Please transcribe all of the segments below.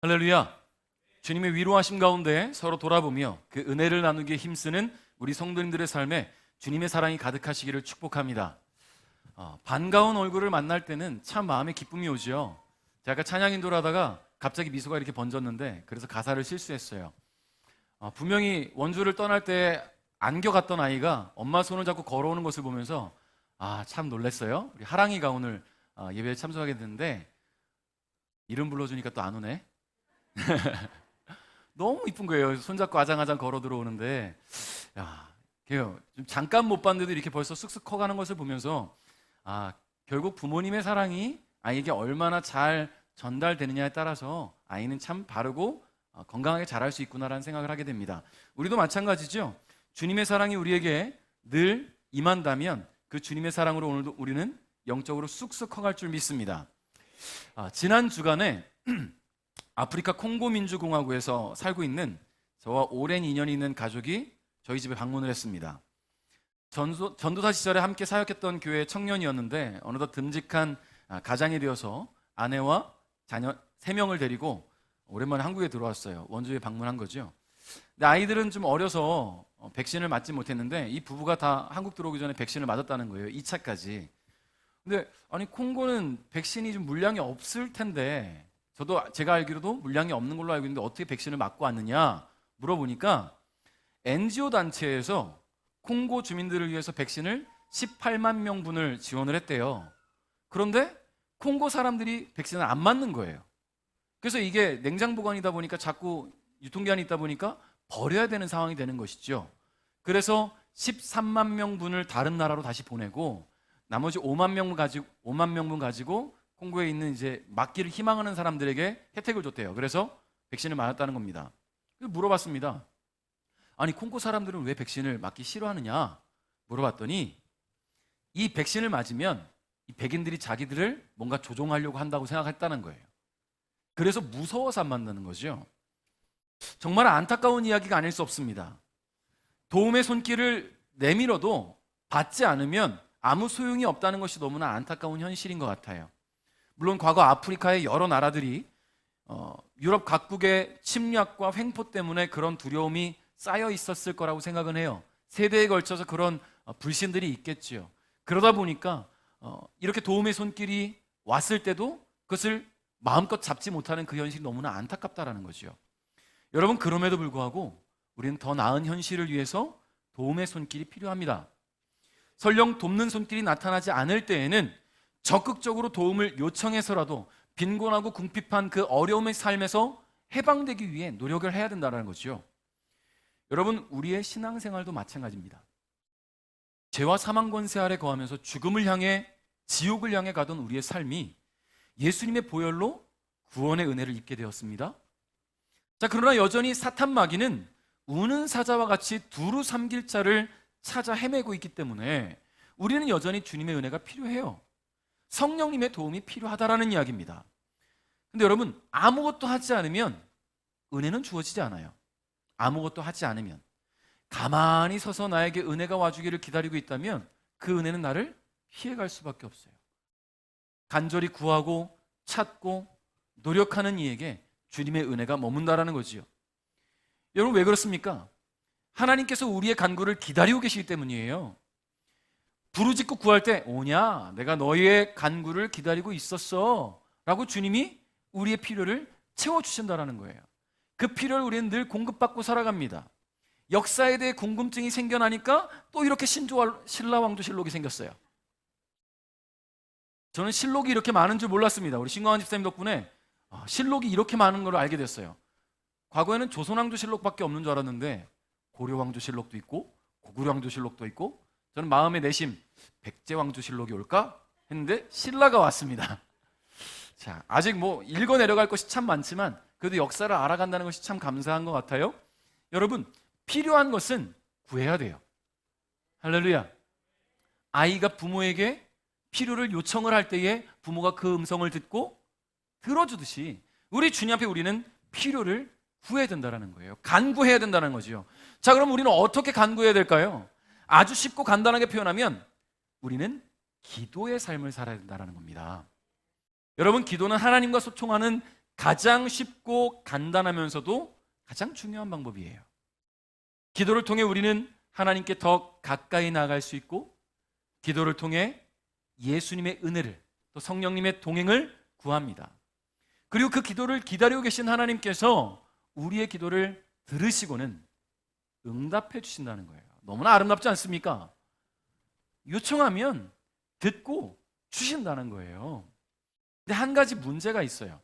할렐루야. 주님의 위로하심 가운데 서로 돌아보며 그 은혜를 나누기에 힘쓰는 우리 성도님들의 삶에 주님의 사랑이 가득하시기를 축복합니다. 반가운 얼굴을 만날 때는 참 마음에 기쁨이 오죠. 제가 아까 찬양 인도를 하다가 갑자기 미소가 이렇게 번졌는데 그래서 가사를 실수했어요. 분명히 원주를 떠날 때 안겨갔던 아이가 엄마 손을 잡고 걸어오는 것을 보면서 참 놀랐어요. 우리 하랑이가 오늘 예배에 참석하게 됐는데 이름 불러주니까 또 안 오네. 너무 이쁜 거예요. 손잡고 아장아장 걸어 들어오는데, 좀 잠깐 못 봤는데도 이렇게 벌써 쑥쑥 커가는 것을 보면서 결국 부모님의 사랑이 아이에게 얼마나 잘 전달되느냐에 따라서 아이는 참 바르고 건강하게 자랄 수 있구나라는 생각을 하게 됩니다. 우리도 마찬가지죠. 주님의 사랑이 우리에게 늘 임한다면 그 주님의 사랑으로 오늘도 우리는 영적으로 쑥쑥 커갈 줄 믿습니다. 지난 주간에 아프리카 콩고 민주공화국에서 살고 있는 저와 오랜 인연이 있는 가족이 저희 집에 방문을 했습니다. 전도사 시절에 함께 사역했던 교회 청년이었는데 어느덧 듬직한 가장이 되어서 아내와 자녀 3명을 데리고 오랜만에 한국에 들어왔어요. 원주에 방문한 거죠. 근데 아이들은 좀 어려서 백신을 맞지 못했는데 이 부부가 다 한국 들어오기 전에 백신을 맞았다는 거예요. 2차까지. 근데 콩고는 백신이 좀 물량이 없을 텐데 제가 알기로도 물량이 없는 걸로 알고 있는데 어떻게 백신을 맞고 왔느냐 물어보니까 NGO 단체에서 콩고 주민들을 위해서 백신을 18만 명분을 지원을 했대요. 그런데 콩고 사람들이 백신을 안 맞는 거예요. 그래서 이게 냉장 보관이다 보니까 자꾸 유통기한이 있다 보니까 버려야 되는 상황이 되는 것이죠. 그래서 13만 명분을 다른 나라로 다시 보내고 나머지 5만 명분 가지고 콩고에 있는 이제 맞기를 희망하는 사람들에게 혜택을 줬대요. 그래서 백신을 맞았다는 겁니다. 물어봤습니다. 아니 콩고 사람들은 왜 백신을 맞기 싫어하느냐 물어봤더니 이 백신을 맞으면 이 백인들이 자기들을 뭔가 조종하려고 한다고 생각했다는 거예요. 그래서 무서워서 안 맞는 거죠. 정말 안타까운 이야기가 아닐 수 없습니다. 도움의 손길을 내밀어도 받지 않으면 아무 소용이 없다는 것이 너무나 안타까운 현실인 것 같아요. 물론 과거 아프리카의 여러 나라들이 유럽 각국의 침략과 횡포 때문에 그런 두려움이 쌓여 있었을 거라고 생각은 해요. 세대에 걸쳐서 그런 불신들이 있겠지요. 그러다 보니까 이렇게 도움의 손길이 왔을 때도 그것을 마음껏 잡지 못하는 그 현실이 너무나 안타깝다라는 거죠. 여러분, 그럼에도 불구하고 우리는 더 나은 현실을 위해서 도움의 손길이 필요합니다. 설령 돕는 손길이 나타나지 않을 때에는 적극적으로 도움을 요청해서라도 빈곤하고 궁핍한 그 어려움의 삶에서 해방되기 위해 노력을 해야 된다는 거죠. 여러분, 우리의 신앙생활도 마찬가지입니다. 죄와 사망 권세 아래 거하면서 죽음을 향해 지옥을 향해 가던 우리의 삶이 예수님의 보혈로 구원의 은혜를 입게 되었습니다. 그러나 여전히 사탄 마귀는 우는 사자와 같이 두루 삼킬 자를 찾아 헤매고 있기 때문에 우리는 여전히 주님의 은혜가 필요해요. 성령님의 도움이 필요하다라는 이야기입니다. 근데 여러분, 아무것도 하지 않으면 은혜는 주어지지 않아요. 아무것도 하지 않으면 가만히 서서 나에게 은혜가 와주기를 기다리고 있다면 그 은혜는 나를 피해갈 수밖에 없어요. 간절히 구하고 찾고 노력하는 이에게 주님의 은혜가 머문다라는 거지요. 여러분, 왜 그렇습니까? 하나님께서 우리의 간구를 기다리고 계시기 때문이에요. 부르짖고 구할 때 오냐? 내가 너희의 간구를 기다리고 있었어 라고 주님이 우리의 필요를 채워주신다는 거예요. 그 필요를 우리는 늘 공급받고 살아갑니다. 역사에 대해 궁금증이 생겨나니까 또 이렇게 신라왕조실록이 생겼어요. 저는 실록이 이렇게 많은 줄 몰랐습니다. 우리 신광환 집사님 덕분에 실록이 이렇게 많은 걸 알게 됐어요. 과거에는 조선왕조실록밖에 없는 줄 알았는데 고려왕조실록도 있고 고구려왕조실록도 있고, 저는 마음의 내심 백제왕조실록이 올까 했는데 신라가 왔습니다. 아직 읽어 내려갈 것이 참 많지만 그래도 역사를 알아간다는 것이 참 감사한 것 같아요. 여러분, 필요한 것은 구해야 돼요. 할렐루야. 아이가 부모에게 필요를 요청을 할 때에 부모가 그 음성을 듣고 들어주듯이 우리 주님 앞에 우리는 필요를 구해야 된다는 거예요. 간구해야 된다는 거죠. 그럼 우리는 어떻게 간구해야 될까요? 아주 쉽고 간단하게 표현하면 우리는 기도의 삶을 살아야 된다는 겁니다. 여러분, 기도는 하나님과 소통하는 가장 쉽고 간단하면서도 가장 중요한 방법이에요. 기도를 통해 우리는 하나님께 더 가까이 나아갈 수 있고, 기도를 통해 예수님의 은혜를, 또 성령님의 동행을 구합니다. 그리고 그 기도를 기다리고 계신 하나님께서 우리의 기도를 들으시고는 응답해 주신다는 거예요. 너무나 아름답지 않습니까? 요청하면 듣고 주신다는 거예요. 근데 한 가지 문제가 있어요.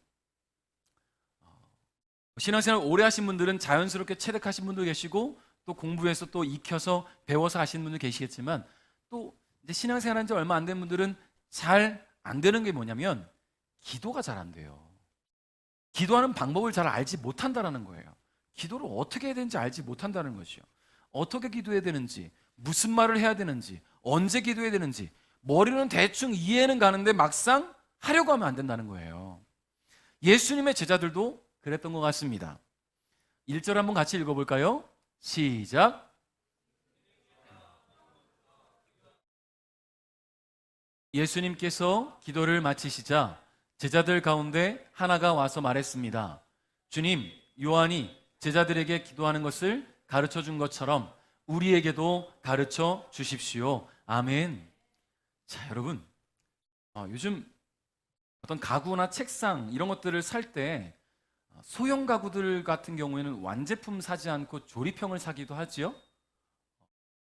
신앙생활 오래 하신 분들은 자연스럽게 체득하신 분도 계시고, 또 공부해서 또 익혀서 배워서 하시는 분도 계시겠지만, 또 이제 신앙생활 한 지 얼마 안 된 분들은 잘 안 되는 게 뭐냐면 기도가 잘 안 돼요. 기도하는 방법을 잘 알지 못한다는 거예요. 기도를 어떻게 해야 되는지 알지 못한다는 것이요. 어떻게 기도해야 되는지, 무슨 말을 해야 되는지, 언제 기도해야 되는지 머리는 대충 이해는 가는데 막상 하려고 하면 안 된다는 거예요. 예수님의 제자들도 그랬던 것 같습니다. 1절 한번 같이 읽어볼까요? 시작. 예수님께서 기도를 마치시자 제자들 가운데 하나가 와서 말했습니다. 주님, 요한이 제자들에게 기도하는 것을 가르쳐 준 것처럼 우리에게도 가르쳐 주십시오. 아멘. 자, 여러분, 요즘 어떤 가구나 책상 이런 것들을 살 때 소형 가구들 같은 경우에는 완제품 사지 않고 조립형을 사기도 하지요.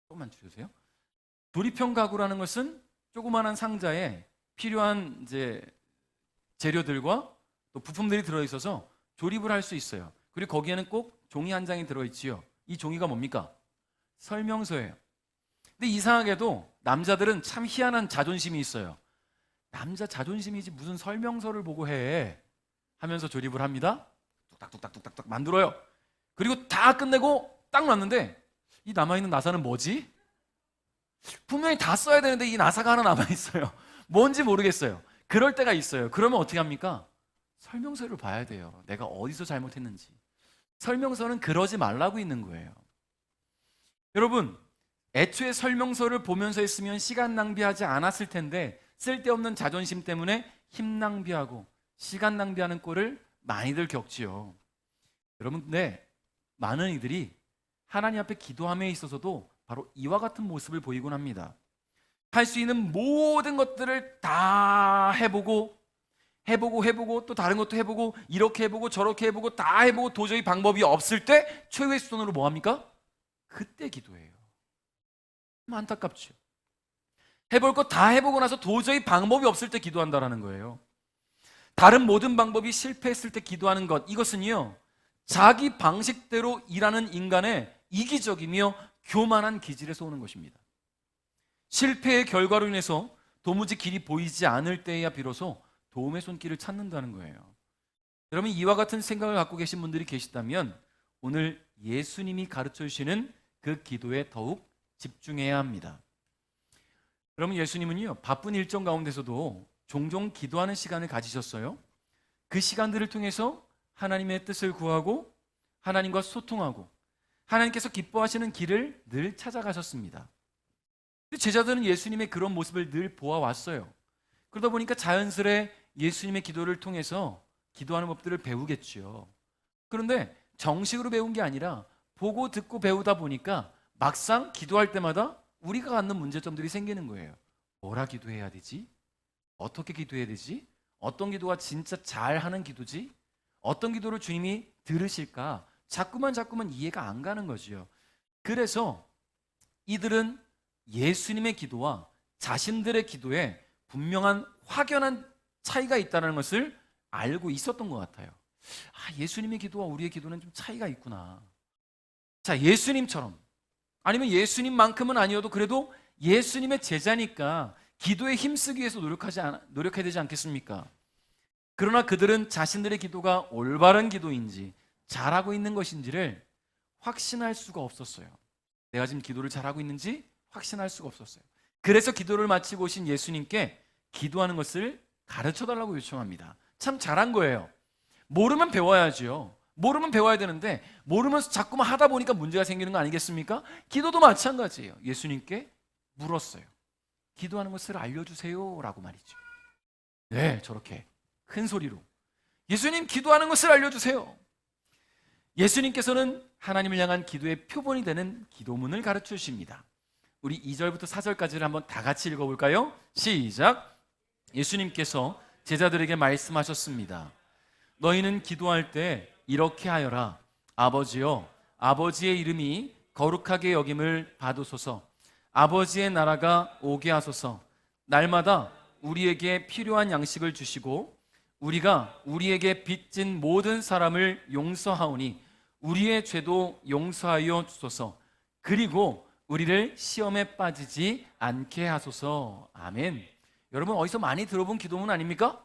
조금만 주세요. 조립형 가구라는 것은 조그마한 상자에 필요한 이제 재료들과 또 부품들이 들어있어서 조립을 할 수 있어요. 그리고 거기에는 꼭 종이 한 장이 들어있지요. 이 종이가 뭡니까? 설명서예요. 근데 이상하게도 남자들은 참 희한한 자존심이 있어요. 남자 자존심이지 무슨 설명서를 보고 해 하면서 조립을 합니다. 뚝딱뚝딱뚝딱 만들어요. 그리고 다 끝내고 딱 놨는데 이 남아있는 나사는 뭐지? 분명히 다 써야 되는데 이 나사가 하나 남아있어요. 뭔지 모르겠어요. 그럴 때가 있어요. 그러면 어떻게 합니까? 설명서를 봐야 돼요. 내가 어디서 잘못했는지. 설명서는 그러지 말라고 있는 거예요. 여러분, 애초에 설명서를 보면서 했으면 시간 낭비하지 않았을 텐데 쓸데없는 자존심 때문에 힘 낭비하고 시간 낭비하는 꼴을 많이들 겪지요. 여러분, 근데 많은 이들이 하나님 앞에 기도함에 있어서도 바로 이와 같은 모습을 보이곤 합니다. 할 수 있는 모든 것들을 다 해보고 또 다른 것도 해보고 이렇게 해보고 저렇게 해보고 다 해보고 도저히 방법이 없을 때 최후의 수단으로 뭐 합니까? 그때 기도해요. 안타깝죠. 해볼 거 다 해보고 나서 도저히 방법이 없을 때 기도한다라는 거예요. 다른 모든 방법이 실패했을 때 기도하는 것, 이것은요 자기 방식대로 일하는 인간의 이기적이며 교만한 기질에서 오는 것입니다. 실패의 결과로 인해서 도무지 길이 보이지 않을 때에야 비로소 도움의 손길을 찾는다는 거예요. 여러분, 이와 같은 생각을 갖고 계신 분들이 계시다면 오늘 예수님이 가르쳐 주시는 그 기도에 더욱 집중해야 합니다. 여러분, 예수님은요 바쁜 일정 가운데서도 종종 기도하는 시간을 가지셨어요. 그 시간들을 통해서 하나님의 뜻을 구하고 하나님과 소통하고 하나님께서 기뻐하시는 길을 늘 찾아가셨습니다. 제자들은 예수님의 그런 모습을 늘 보아왔어요. 그러다 보니까 자연스레 예수님의 기도를 통해서 기도하는 법들을 배우겠죠. 그런데 정식으로 배운 게 아니라 보고 듣고 배우다 보니까 막상 기도할 때마다 우리가 갖는 문제점들이 생기는 거예요. 뭐라 기도해야 되지? 어떻게 기도해야 되지? 어떤 기도가 진짜 잘하는 기도지? 어떤 기도를 주님이 들으실까? 자꾸만 이해가 안 가는 거지요. 그래서 이들은 예수님의 기도와 자신들의 기도에 분명한 확연한 차이가 있다는 것을 알고 있었던 것 같아요. 예수님의 기도와 우리의 기도는 좀 차이가 있구나. 자, 예수님처럼 아니면 예수님만큼은 아니어도 그래도 예수님의 제자니까 기도에 힘쓰기 위해서 노력해야 되지 않겠습니까? 그러나 그들은 자신들의 기도가 올바른 기도인지 잘하고 있는 것인지를 확신할 수가 없었어요. 내가 지금 기도를 잘하고 있는지 확신할 수가 없었어요. 그래서 기도를 마치고 오신 예수님께 기도하는 것을 가르쳐달라고 요청합니다. 참 잘한 거예요. 모르면 배워야죠. 모르면 배워야 되는데 모르면서 자꾸만 하다 보니까 문제가 생기는 거 아니겠습니까? 기도도 마찬가지예요. 예수님께 물었어요. 기도하는 것을 알려주세요 라고 말이죠. 네, 저렇게 큰 소리로 예수님 기도하는 것을 알려주세요. 예수님께서는 하나님을 향한 기도의 표본이 되는 기도문을 가르쳐 주십니다. 우리 2절부터 4절까지를 한번 다 같이 읽어볼까요? 시작. 예수님께서 제자들에게 말씀하셨습니다. 너희는 기도할 때 이렇게 하여라. 아버지여, 아버지의 이름이 거룩하게 여김을 받으소서. 아버지의 나라가 오게 하소서. 날마다 우리에게 필요한 양식을 주시고 우리가 우리에게 빚진 모든 사람을 용서하오니 우리의 죄도 용서하여 주소서. 그리고 우리를 시험에 빠지지 않게 하소서. 아멘. 여러분, 어디서 많이 들어본 기도문 아닙니까?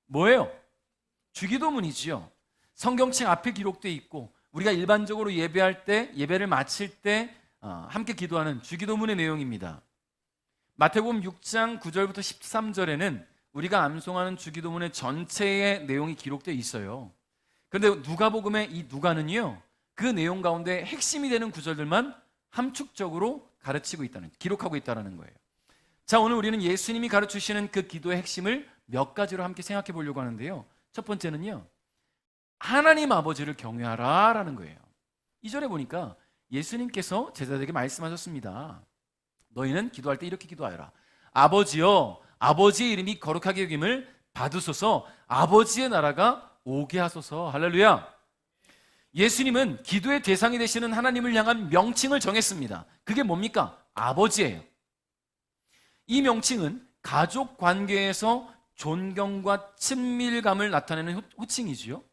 뭐예요? 주기도문이지요. 성경책 앞에 기록되어 있고 우리가 일반적으로 예배할 때, 예배를 마칠 때 함께 기도하는 주기도문의 내용입니다. 마태복음 6장 9절부터 13절에는 우리가 암송하는 주기도문의 전체의 내용이 기록되어 있어요. 그런데 누가복음의 이 누가는요, 그 내용 가운데 핵심이 되는 구절들만 함축적으로 기록하고 있다는 거예요. 자, 오늘 우리는 예수님이 가르치시는 그 기도의 핵심을 몇 가지로 함께 생각해 보려고 하는데요. 첫 번째는요, 하나님 아버지를 경외하라 라는 거예요. 2절에 보니까 예수님께서 제자들에게 말씀하셨습니다. 너희는 기도할 때 이렇게 기도하여라. 아버지여, 아버지의 이름이 거룩하게 여김을 받으소서. 아버지의 나라가 오게 하소서. 할렐루야. 예수님은 기도의 대상이 되시는 하나님을 향한 명칭을 정했습니다. 그게 뭡니까? 아버지예요. 이 명칭은 가족 관계에서 존경과 친밀감을 나타내는 호칭이지요.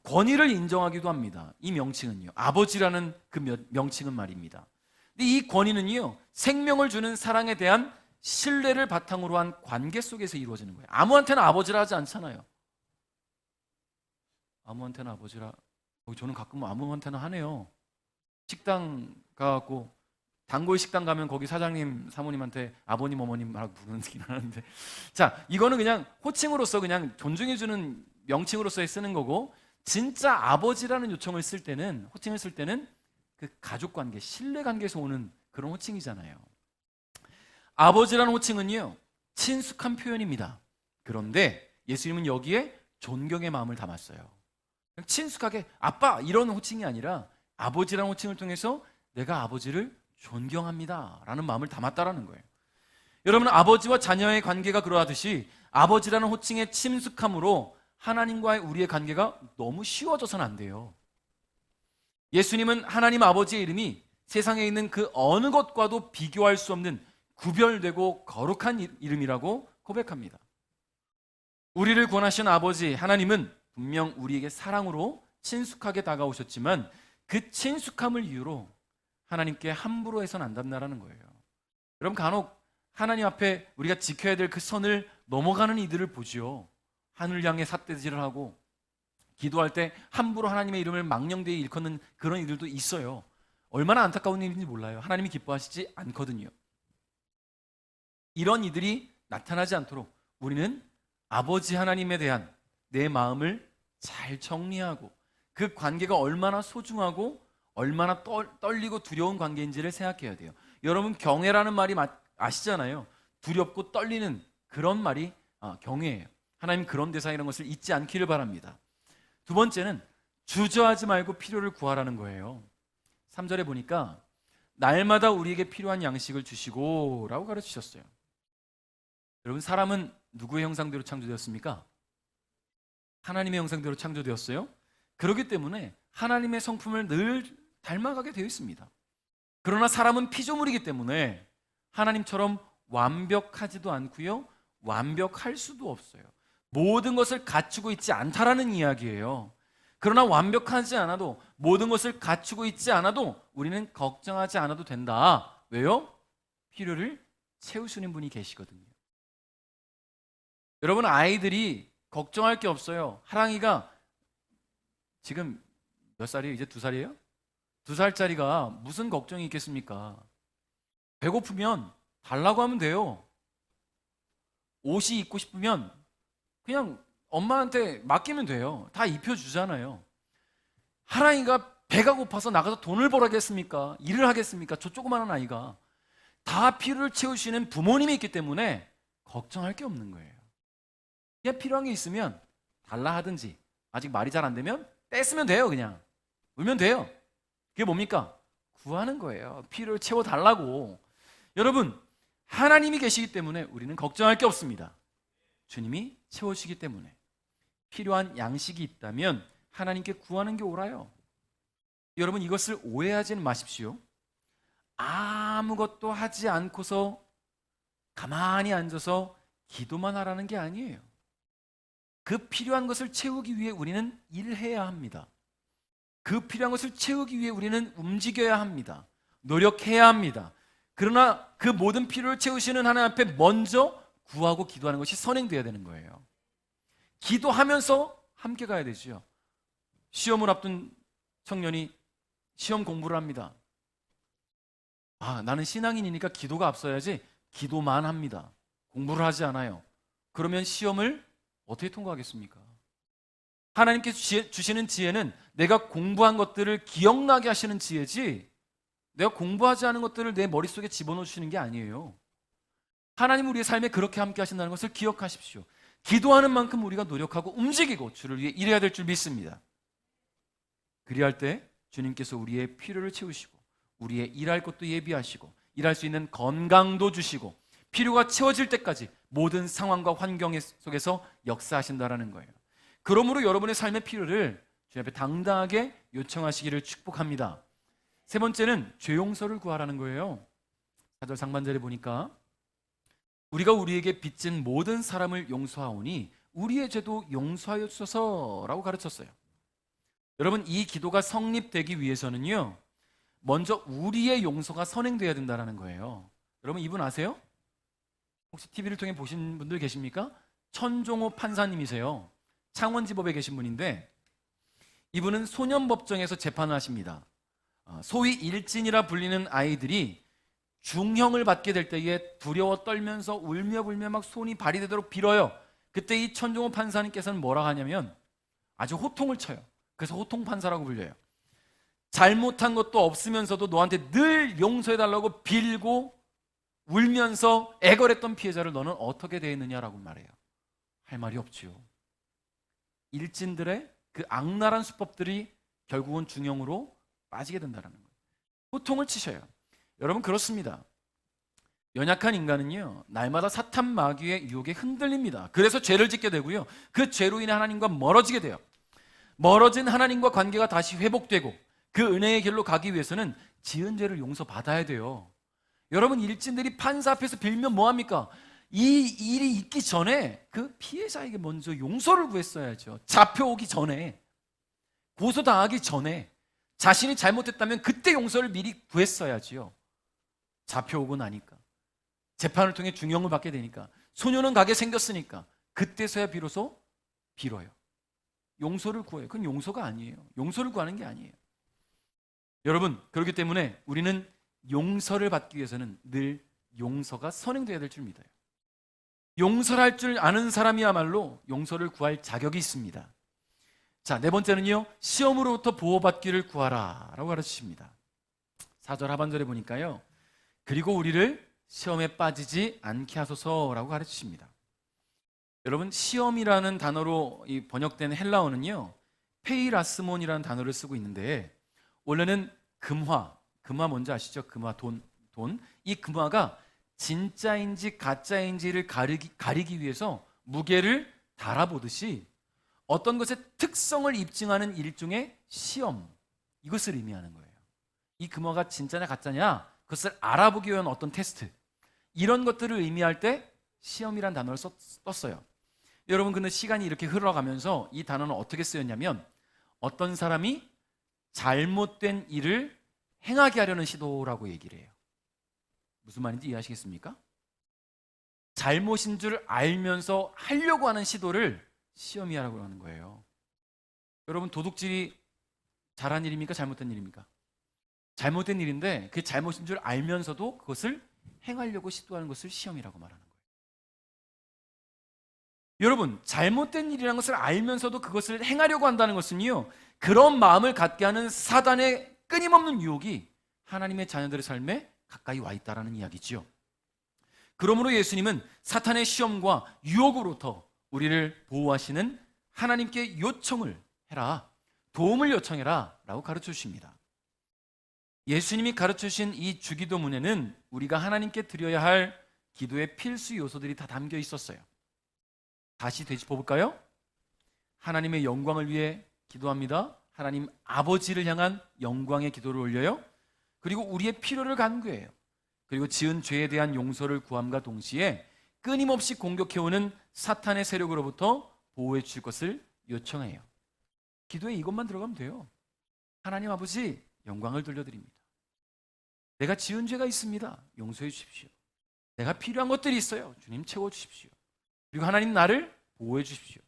권위를 인정하기도 합니다. 이 명칭은요, 아버지라는 그 명칭은 말입니다. 근데 이 권위는요, 생명을 주는 사랑에 대한 신뢰를 바탕으로 한 관계 속에서 이루어지는 거예요. 아무한테나 아버지라 하지 않잖아요. 아무한테나 아버지라. 저는 가끔 아무한테나 하네요. 식당 가고 단골 식당 가면 거기 사장님, 사모님한테 아버님, 어머님 막 부르긴 하는데, 자, 이거는 그냥 호칭으로서 그냥 존중해주는 명칭으로서 쓰는 거고, 진짜 아버지라는 요청을 쓸 때는, 호칭을 쓸 때는 그 가족관계, 신뢰관계에서 오는 그런 호칭이잖아요. 아버지라는 호칭은요, 친숙한 표현입니다. 그런데 예수님은 여기에 존경의 마음을 담았어요. 친숙하게 아빠 이런 호칭이 아니라 아버지라는 호칭을 통해서 내가 아버지를 존경합니다 라는 마음을 담았다라는 거예요. 여러분, 아버지와 자녀의 관계가 그러하듯이 아버지라는 호칭의 친숙함으로 하나님과의 우리의 관계가 너무 쉬워져서는 안 돼요. 예수님은 하나님 아버지의 이름이 세상에 있는 그 어느 것과도 비교할 수 없는 구별되고 거룩한 이름이라고 고백합니다. 우리를 구원하신 아버지 하나님은 분명 우리에게 사랑으로 친숙하게 다가오셨지만 그 친숙함을 이유로 하나님께 함부로 해서는 안 된다는 거예요. 여러분, 간혹 하나님 앞에 우리가 지켜야 될 그 선을 넘어가는 이들을 보지요. 하늘 향해 삿대질을 하고 기도할 때 함부로 하나님의 이름을 망령되이 일컫는 그런 이들도 있어요. 얼마나 안타까운 일인지 몰라요. 하나님이 기뻐하시지 않거든요. 이런 이들이 나타나지 않도록 우리는 아버지 하나님에 대한 내 마음을 잘 정리하고 그 관계가 얼마나 소중하고 얼마나 떨리고 두려운 관계인지를 생각해야 돼요. 여러분, 경외라는 말이 아시잖아요. 두렵고 떨리는 그런 말이 경외예요. 하나님 그런 대상이라는 것을 잊지 않기를 바랍니다. 두 번째는 주저하지 말고 필요를 구하라는 거예요. 3절에 보니까 날마다 우리에게 필요한 양식을 주시고 라고 가르치셨어요. 여러분, 사람은 누구의 형상대로 창조되었습니까? 하나님의 형상대로 창조되었어요. 그렇기 때문에 하나님의 성품을 늘 닮아가게 되어 있습니다. 그러나 사람은 피조물이기 때문에 하나님처럼 완벽하지도 않고요, 완벽할 수도 없어요. 모든 것을 갖추고 있지 않다라는 이야기예요. 그러나 완벽하지 않아도, 모든 것을 갖추고 있지 않아도 우리는 걱정하지 않아도 된다. 왜요? 필요를 채우시는 분이 계시거든요. 여러분, 아이들이 걱정할 게 없어요. 하랑이가 지금 몇 살이에요? 이제 2살이에요? 2살짜리가 무슨 걱정이 있겠습니까? 배고프면 달라고 하면 돼요. 옷이 입고 싶으면 그냥 엄마한테 맡기면 돼요. 다 입혀주잖아요. 하랑이가 배가 고파서 나가서 돈을 벌겠습니까? 일을 하겠습니까? 저 조그마한 아이가. 다 필요를 채우시는 부모님이 있기 때문에 걱정할 게 없는 거예요. 그냥 필요한 게 있으면 달라 하든지, 아직 말이 잘 안 되면 떼쓰면 돼요. 그냥 울면 돼요. 그게 뭡니까? 구하는 거예요. 필요를 채워달라고. 여러분, 하나님이 계시기 때문에 우리는 걱정할 게 없습니다. 주님이 채워주시기 때문에. 필요한 양식이 있다면 하나님께 구하는 게 옳아요. 여러분, 이것을 오해하지는 마십시오. 아무것도 하지 않고서 가만히 앉아서 기도만 하라는 게 아니에요. 그 필요한 것을 채우기 위해 우리는 일해야 합니다. 그 필요한 것을 채우기 위해 우리는 움직여야 합니다. 노력해야 합니다. 그러나 그 모든 필요를 채우시는 하나님 앞에 먼저 구하고 기도하는 것이 선행되어야 되는 거예요. 기도하면서 함께 가야 되죠. 시험을 앞둔 청년이 시험 공부를 합니다. 나는 신앙인이니까 기도가 앞서야지. 기도만 합니다. 공부를 하지 않아요. 그러면 시험을 어떻게 통과하겠습니까? 하나님께서 주시는 지혜는 내가 공부한 것들을 기억나게 하시는 지혜지, 내가 공부하지 않은 것들을 내 머릿속에 집어넣으시는 게 아니에요. 하나님 우리의 삶에 그렇게 함께 하신다는 것을 기억하십시오. 기도하는 만큼 우리가 노력하고 움직이고 주를 위해 일해야 될 줄 믿습니다. 그리할 때 주님께서 우리의 필요를 채우시고 우리의 일할 것도 예비하시고 일할 수 있는 건강도 주시고 필요가 채워질 때까지 모든 상황과 환경 속에서 역사하신다라는 거예요. 그러므로 여러분의 삶의 필요를 주님 앞에 당당하게 요청하시기를 축복합니다. 세 번째는 죄 용서를 구하라는 거예요. 4절 상반절에 보니까 우리가 우리에게 빚진 모든 사람을 용서하오니 우리의 죄도 용서하여 주소서라고 가르쳤어요. 여러분, 이 기도가 성립되기 위해서는요, 먼저 우리의 용서가 선행돼야 된다는 거예요. 여러분, 이분 아세요? 혹시 TV를 통해 보신 분들 계십니까? 천종호 판사님이세요. 창원지법에 계신 분인데 이분은 소년법정에서 재판을 하십니다. 소위 일진이라 불리는 아이들이 중형을 받게 될 때에 두려워 떨면서 울며 불며 막 손이 발휘되도록 빌어요. 그때 이 천종호 판사님께서는 뭐라 하냐면 아주 호통을 쳐요. 그래서 호통판사라고 불려요. 잘못한 것도 없으면서도 너한테 늘 용서해달라고 빌고 울면서 애걸했던 피해자를 너는 어떻게 대했느냐라고 말해요. 할 말이 없지요. 일진들의 그 악랄한 수법들이 결국은 중형으로 빠지게 된다는 거예요. 호통을 치셔요. 여러분, 그렇습니다. 연약한 인간은요, 날마다 사탄 마귀의 유혹에 흔들립니다. 그래서 죄를 짓게 되고요, 그 죄로 인해 하나님과 멀어지게 돼요. 멀어진 하나님과 관계가 다시 회복되고 그 은혜의 길로 가기 위해서는 지은 죄를 용서받아야 돼요. 여러분, 일진들이 판사 앞에서 빌면 뭐합니까? 이 일이 있기 전에 그 피해자에게 먼저 용서를 구했어야죠. 잡혀오기 전에, 고소당하기 전에 자신이 잘못했다면 그때 용서를 미리 구했어야지요. 잡혀오고 나니까, 재판을 통해 중형을 받게 되니까, 소년은 가게 생겼으니까 그때서야 비로소 빌어요. 용서를 구해요. 그건 용서가 아니에요. 용서를 구하는 게 아니에요. 여러분, 그렇기 때문에 우리는 용서를 받기 위해서는 늘 용서가 선행되어야 될 줄 믿어요. 용서를 할 줄 아는 사람이야말로 용서를 구할 자격이 있습니다. 자, 네 번째는요, 시험으로부터 보호받기를 구하라 라고 가르치십니다. 4절 하반절에 보니까요, 그리고 우리를 시험에 빠지지 않게 하소서라고 가르치십니다. 여러분, 시험이라는 단어로 번역된 헬라어는요, 페이라스몬이라는 단어를 쓰고 있는데 원래는 금화 뭔지 아시죠? 금화, 돈. 이 금화가 진짜인지 가짜인지를 가리기 위해서 무게를 달아보듯이 어떤 것의 특성을 입증하는 일종의 시험, 이것을 의미하는 거예요. 이 금화가 진짜냐 가짜냐 그것을 알아보기 위한 어떤 테스트, 이런 것들을 의미할 때 시험이란 단어를 썼어요. 여러분, 근데 시간이 이렇게 흘러가면서 이 단어는 어떻게 쓰였냐면 어떤 사람이 잘못된 일을 행하게 하려는 시도라고 얘기를 해요. 무슨 말인지 이해하시겠습니까? 잘못인 줄 알면서 하려고 하는 시도를 시험이라고 하는 거예요. 여러분, 도둑질이 잘한 일입니까? 잘못된 일입니까? 잘못된 일인데 그 잘못인 줄 알면서도 그것을 행하려고 시도하는 것을 시험이라고 말하는 거예요. 여러분, 잘못된 일이라는 것을 알면서도 그것을 행하려고 한다는 것은요, 그런 마음을 갖게 하는 사단의 끊임없는 유혹이 하나님의 자녀들의 삶에 가까이 와 있다는 이야기지요. 그러므로 예수님은 사탄의 시험과 유혹으로부터 우리를 보호하시는 하나님께 요청을 해라, 도움을 요청해라 라고 가르쳐 주십니다. 예수님이 가르쳐 주신 이 주기도문에는 우리가 하나님께 드려야 할 기도의 필수 요소들이 다 담겨 있었어요. 다시 되짚어 볼까요? 하나님의 영광을 위해 기도합니다. 하나님 아버지를 향한 영광의 기도를 올려요. 그리고 우리의 필요를 간구해요. 그리고 지은 죄에 대한 용서를 구함과 동시에 끊임없이 공격해오는 사탄의 세력으로부터 보호해 주실 것을 요청해요. 기도에 이것만 들어가면 돼요. 하나님 아버지, 영광을 돌려드립니다. 내가 지은 죄가 있습니다. 용서해 주십시오. 내가 필요한 것들이 있어요. 주님 채워주십시오. 그리고 하나님 나를 보호해 주십시오.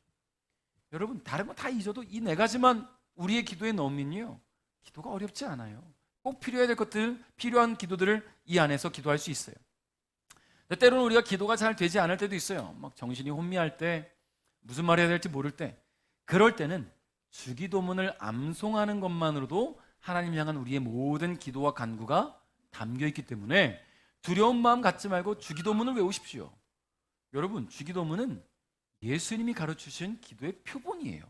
여러분, 다른 거 다 잊어도 이 네 가지만 우리의 기도에 넣으면요, 기도가 어렵지 않아요. 꼭 필요해야 될 것들, 필요한 기도들을 이 안에서 기도할 수 있어요. 때로는 우리가 기도가 잘 되지 않을 때도 있어요. 막 정신이 혼미할 때, 무슨 말 해야 될지 모를 때, 그럴 때는 주기도문을 암송하는 것만으로도 하나님 향한 우리의 모든 기도와 간구가 담겨 있기 때문에 두려운 마음 갖지 말고 주기도문을 외우십시오. 여러분, 주기도문은 예수님이 가르치신 기도의 표본이에요.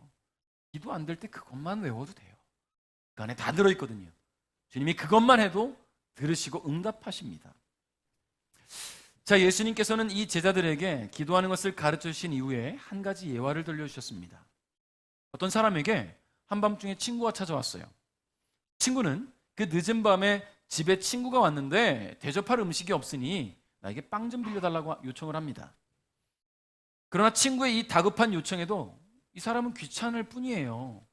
기도 안 될 때 그것만 외워도 돼요. 그 안에 다 들어있거든요. 주님이 그것만 해도 들으시고 응답하십니다. 자, 예수님께서는 이 제자들에게 기도하는 것을 가르쳐 주신 이후에 한 가지 예화를 들려주셨습니다. 어떤 사람에게 한밤중에 친구가 찾아왔어요. 친구는 그 늦은 밤에 집에 친구가 왔는데 대접할 음식이 없으니 나에게 빵 좀 빌려달라고 요청을 합니다. 그러나 친구의 이 다급한 요청에도 이 사람은 귀찮을 뿐이에요.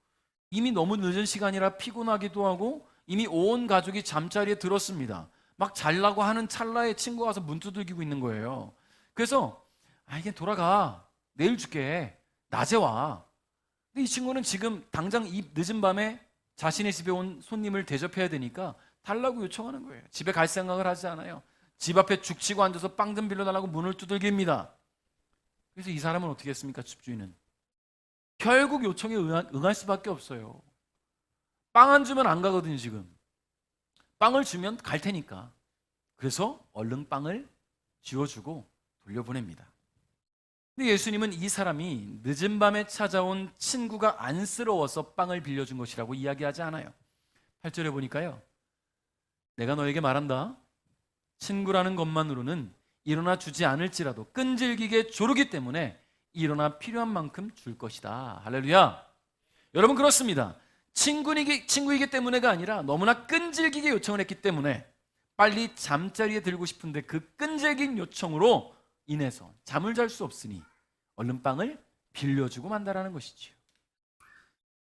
이미 너무 늦은 시간이라 피곤하기도 하고 이미 온 가족이 잠자리에 들었습니다. 막 자려고 하는 찰나에 친구가 와서 문 두들기고 있는 거예요. 그래서 이게 돌아가, 내일 줄게, 낮에 와. 근데 이 친구는 지금 당장 이 늦은 밤에 자신의 집에 온 손님을 대접해야 되니까 달라고 요청하는 거예요. 집에 갈 생각을 하지 않아요. 집 앞에 죽치고 앉아서 빵 좀 빌려달라고 문을 두들깁니다. 그래서 이 사람은 어떻게 했습니까? 집주인은 결국 요청에 응할 수밖에 없어요. 빵 안 주면 안 가거든요. 지금 빵을 주면 갈 테니까. 그래서 얼른 빵을 쥐어주고 돌려보냅니다. 근데 예수님은 이 사람이 늦은 밤에 찾아온 친구가 안쓰러워서 빵을 빌려준 것이라고 이야기하지 않아요. 8절에 보니까요, 내가 너에게 말한다, 친구라는 것만으로는 일어나 주지 않을지라도 끈질기게 조르기 때문에 일어나 필요한 만큼 줄 것이다. 할렐루야. 여러분, 그렇습니다. 친구이기 때문에가 아니라 너무나 끈질기게 요청을 했기 때문에 빨리 잠자리에 들고 싶은데 그 끈질긴 요청으로 인해서 잠을 잘 수 없으니 얼른 빵을 빌려주고 만다라는 것이지요.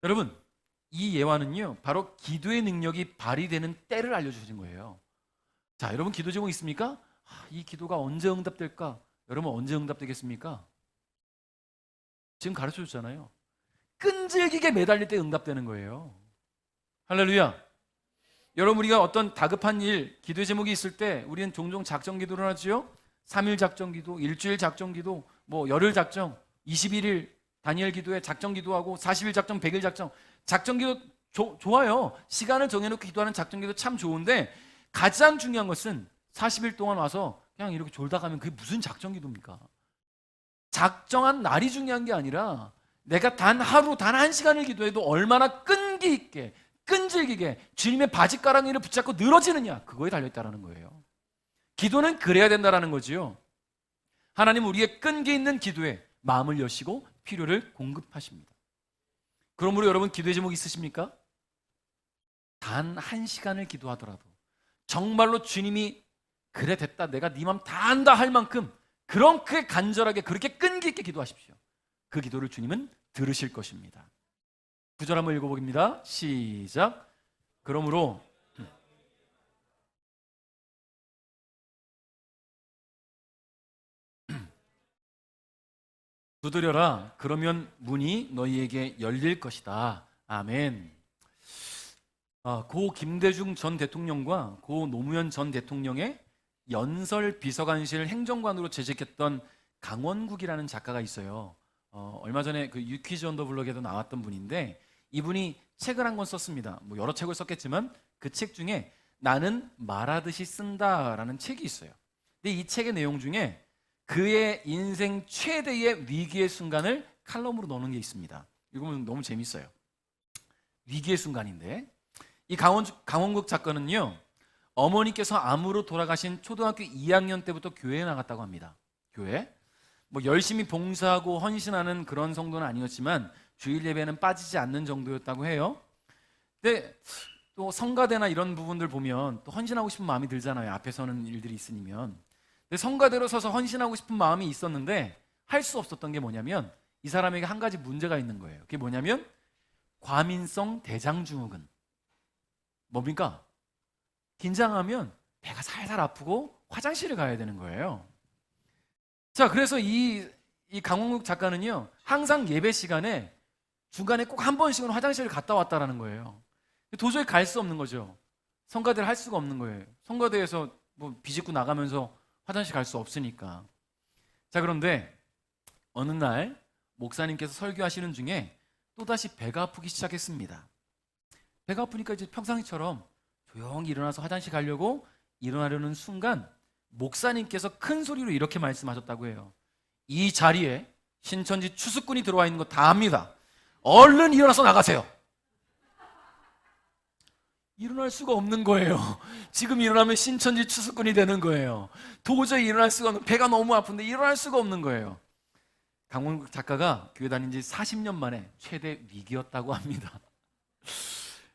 여러분, 이 예화는요, 바로 기도의 능력이 발휘되는 때를 알려주신 거예요. 자, 여러분, 기도 제목 있습니까? 이 기도가 언제 응답될까? 여러분, 언제 응답되겠습니까? 지금 가르쳐 줬잖아요. 끈질기게 매달릴 때 응답되는 거예요. 할렐루야. 여러분, 우리가 어떤 다급한 일, 기도의 제목이 있을 때 우리는 종종 작정 기도를 하지요. 3일 작정 기도, 일주일 작정 기도, 열흘 작정, 21일 다니엘 기도에 작정 기도하고 40일 작정, 100일 작정. 작정 기도 좋아요. 시간을 정해놓고 기도하는 작정 기도 참 좋은데 가장 중요한 것은 40일 동안 와서 그냥 이렇게 졸다 가면 그게 무슨 작정 기도입니까? 작정한 날이 중요한 게 아니라 내가 단 하루, 단 한 시간을 기도해도 얼마나 끈기 있게, 끈질기게 주님의 바짓가랑이를 붙잡고 늘어지느냐, 그거에 달려있다는 거예요. 기도는 그래야 된다는 거지요. 하나님 우리의 끈기 있는 기도에 마음을 여시고 필요를 공급하십니다. 그러므로 여러분, 기도의 제목 있으십니까? 단 한 시간을 기도하더라도 정말로 주님이 그래 됐다, 내가 네 맘 다 안다 할 만큼 그렇게 간절하게, 그렇게 끈기 있게 기도하십시오. 그 기도를 주님은 들으실 것입니다. 9절 한번 읽어보겠습니다. 시작. 그러므로 두드려라, 그러면 문이 너희에게 열릴 것이다. 아멘. 고 김대중 전 대통령과 고 노무현 전 대통령의 연설 비서관실 행정관으로 재직했던 강원국이라는 작가가 있어요. 얼마 전에 그 유퀴즈 온 더 블럭에도 나왔던 분인데, 이분이 책을 한 권 썼습니다. 여러 책을 썼겠지만 그 책 중에 나는 말하듯이 쓴다라는 책이 있어요. 근데 이 책의 내용 중에 그의 인생 최대의 위기의 순간을 칼럼으로 넣는 게 있습니다. 읽으면 너무 재밌어요. 위기의 순간인데, 이 강원국 작가는요, 어머니께서 암으로 돌아가신 초등학교 2학년 때부터 교회에 나갔다고 합니다. 교회? 뭐 열심히 봉사하고 헌신하는 그런 성도는 아니었지만 주일 예배는 빠지지 않는 정도였다고 해요. 근데 또 성가대나 이런 부분들 보면 또 헌신하고 싶은 마음이 들잖아요. 앞에 서는 일들이 있으면. 근데 성가대로 서서 헌신하고 싶은 마음이 있었는데 할 수 없었던 게 뭐냐면 이 사람에게 한 가지 문제가 있는 거예요. 그게 뭐냐면 과민성 대장증후군. 뭡니까? 긴장하면 배가 살살 아프고 화장실을 가야 되는 거예요. 자, 그래서 이 강홍국 작가는요, 항상 예배 시간에 중간에 꼭 한 번씩은 화장실을 갔다 왔다라는 거예요. 도저히 갈 수 없는 거죠. 성가대를 할 수가 없는 거예요. 성가대에서 뭐 비집고 나가면서 화장실 갈 수 없으니까. 자, 그런데 어느 날 목사님께서 설교하시는 중에 또다시 배가 아프기 시작했습니다. 배가 아프니까 이제 평상시처럼 조용히 일어나서 화장실 가려고 일어나려는 순간 목사님께서 큰 소리로 이렇게 말씀하셨다고 해요. 이 자리에 신천지 추수꾼이 들어와 있는 거 다 압니다. 얼른 일어나서 나가세요. 일어날 수가 없는 거예요. 지금 일어나면 신천지 추수꾼이 되는 거예요. 도저히 일어날 수가 없는, 배가 너무 아픈데 일어날 수가 없는 거예요. 강원국 작가가 교회 다닌 지 40년 만에 최대 위기였다고 합니다.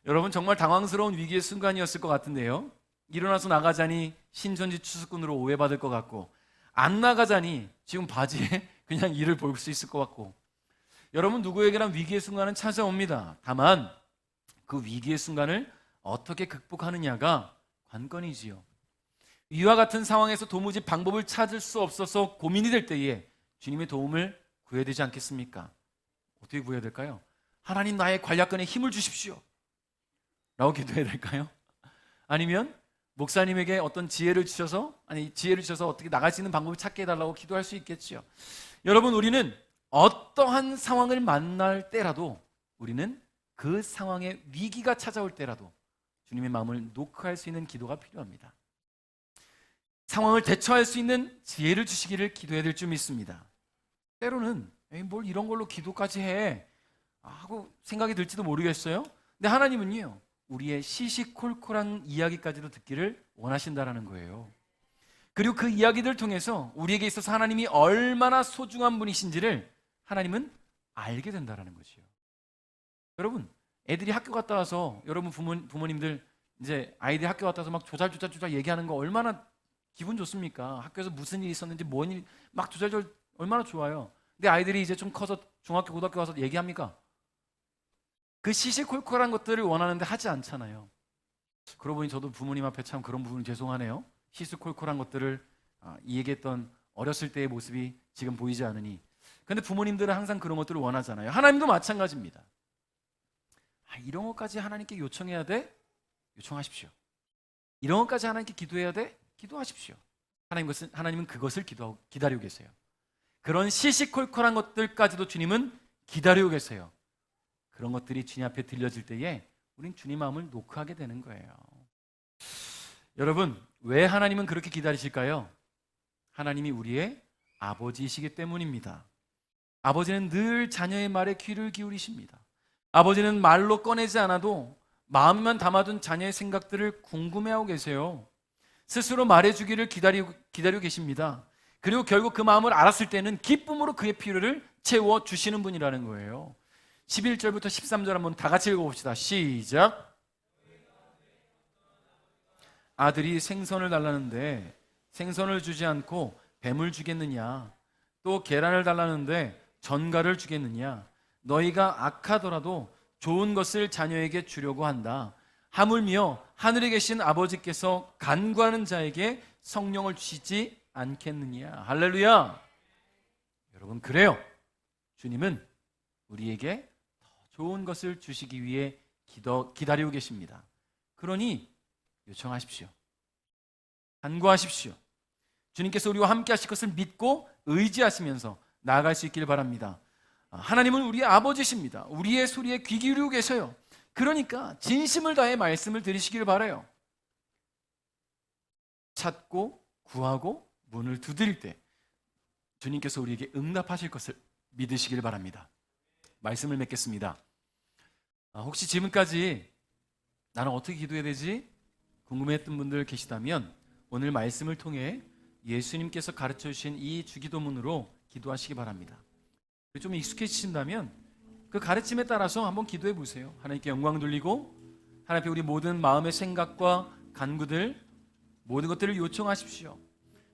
여러분, 정말 당황스러운 위기의 순간이었을 것 같은데요, 일어나서 나가자니 신천지 추수꾼으로 오해받을 것 같고, 안 나가자니 지금 바지에 그냥 이를 볼 수 있을 것 같고, 여러분, 누구에게나 위기의 순간은 찾아옵니다. 다만 그 위기의 순간을 어떻게 극복하느냐가 관건이지요. 이와 같은 상황에서 도무지 방법을 찾을 수 없어서 고민이 될 때에 주님의 도움을 구해야 되지 않겠습니까? 어떻게 구해야 될까요? 하나님, 나의 관략근에 힘을 주십시오 라고 기도해야 될까요? 아니면 목사님에게 어떤 지혜를 주셔서 어떻게 나갈 수 있는 방법을 찾게 해달라고 기도할 수 있겠죠. 여러분, 우리는 어떠한 상황을 만날 때라도, 우리는 그 상황에 위기가 찾아올 때라도 주님의 마음을 녹화할 수 있는 기도가 필요합니다. 상황을 대처할 수 있는 지혜를 주시기를 기도해야 될 줄 믿습니다. 때로는 뭘 이런 걸로 기도까지 해 하고 생각이 들지도 모르겠어요. 근데 하나님은요, 우리의 시시콜콜한 이야기까지도 듣기를 원하신다라는 거예요. 그리고 그 이야기들을 통해서 우리에게 있어서 하나님이 얼마나 소중한 분이신지를 하나님은 알게 된다라는 거죠. 여러분, 애들이 학교 갔다 와서, 여러분 부모님들 이제 아이들이 학교 갔다 와서 막 조잘조잘 얘기하는 거 얼마나 기분 좋습니까? 학교에서 무슨 일이 있었는지, 뭔 일 막 조잘조잘, 얼마나 좋아요. 근데 아이들이 이제 좀 커서 중학교, 고등학교 가서 얘기합니까? 그 시시콜콜한 것들을 원하는데 하지 않잖아요. 그러고 보니 저도 부모님 앞에 참 그런 부분이 죄송하네요. 시시콜콜한 것들을 얘기했던 어렸을 때의 모습이 지금 보이지 않으니. 그런데 부모님들은 항상 그런 것들을 원하잖아요. 하나님도 마찬가지입니다. 이런 것까지 하나님께 요청해야 돼? 요청하십시오. 이런 것까지 하나님께 기도해야 돼? 기도하십시오. 하나님은 그것을 기다리고 계세요. 그런 시시콜콜한 것들까지도 주님은 기다리고 계세요. 그런 것들이 주님 앞에 들려질 때에 우린 주님 마음을 녹화하게 되는 거예요. 여러분, 왜 하나님은 그렇게 기다리실까요? 하나님이 우리의 아버지이시기 때문입니다. 아버지는 늘 자녀의 말에 귀를 기울이십니다. 아버지는 말로 꺼내지 않아도 마음만 담아둔 자녀의 생각들을 궁금해하고 계세요. 스스로 말해주기를 기다리고 계십니다. 그리고 결국 그 마음을 알았을 때는 기쁨으로 그의 필요를 채워주시는 분이라는 거예요. 11절부터 13절 한번 다 같이 읽어봅시다. 시작. 아들이 생선을 달라는데 생선을 주지 않고 뱀을 주겠느냐? 또 계란을 달라는데 전갈을 주겠느냐? 너희가 악하더라도 좋은 것을 자녀에게 주려고 한다. 하물며 하늘에 계신 아버지께서 간구하는 자에게 성령을 주시지 않겠느냐? 할렐루야. 여러분, 그래요. 주님은 우리에게 더 좋은 것을 주시기 위해 기다리고 계십니다. 그러니 요청하십시오. 간구하십시오. 주님께서 우리와 함께 하실 것을 믿고 의지하시면서 나아갈 수 있기를 바랍니다. 하나님은 우리의 아버지십니다. 우리의 소리에 귀 기울이고 계셔요. 그러니까 진심을 다해 말씀을 들으시기를 바라요. 찾고 구하고 문을 두드릴 때 주님께서 우리에게 응답하실 것을 믿으시길 바랍니다. 말씀을 맺겠습니다. 혹시 지금까지 나는 어떻게 기도해야 되지? 궁금했던 분들 계시다면 오늘 말씀을 통해 예수님께서 가르쳐 주신 이 주기도문으로 기도하시기 바랍니다. 좀 익숙해지신다면 그 가르침에 따라서 한번 기도해 보세요. 하나님께 영광 돌리고 하나님 앞에 우리 모든 마음의 생각과 간구들 모든 것들을 요청하십시오.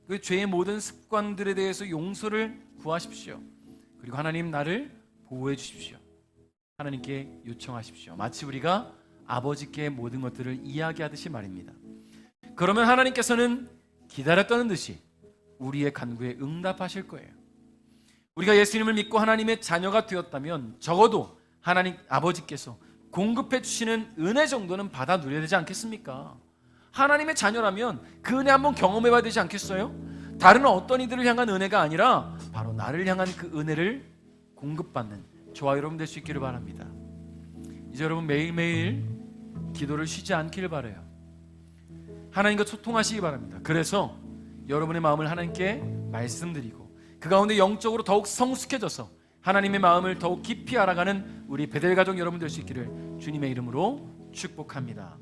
그 죄의 모든 습관들에 대해서 용서를 구하십시오. 그리고 하나님 나를 보호해 주십시오. 하나님께 요청하십시오. 마치 우리가 아버지께 모든 것들을 이야기하듯이 말입니다. 그러면 하나님께서는 기다렸다는 듯이 우리의 간구에 응답하실 거예요. 우리가 예수님을 믿고 하나님의 자녀가 되었다면 적어도 하나님 아버지께서 공급해 주시는 은혜 정도는 받아 누려야 되지 않겠습니까? 하나님의 자녀라면 그 은혜 한번 경험해 봐야 되지 않겠어요? 다른 어떤 이들을 향한 은혜가 아니라 바로 나를 향한 그 은혜를 공급받는 저와 여러분 될 수 있기를 바랍니다. 이제 여러분 매일매일 기도를 쉬지 않기를 바라요. 하나님과 소통하시기 바랍니다. 그래서 여러분의 마음을 하나님께 말씀드리고 그 가운데 영적으로 더욱 성숙해져서 하나님의 마음을 더욱 깊이 알아가는 우리 베델 가족 여러분 될 수 있기를 주님의 이름으로 축복합니다.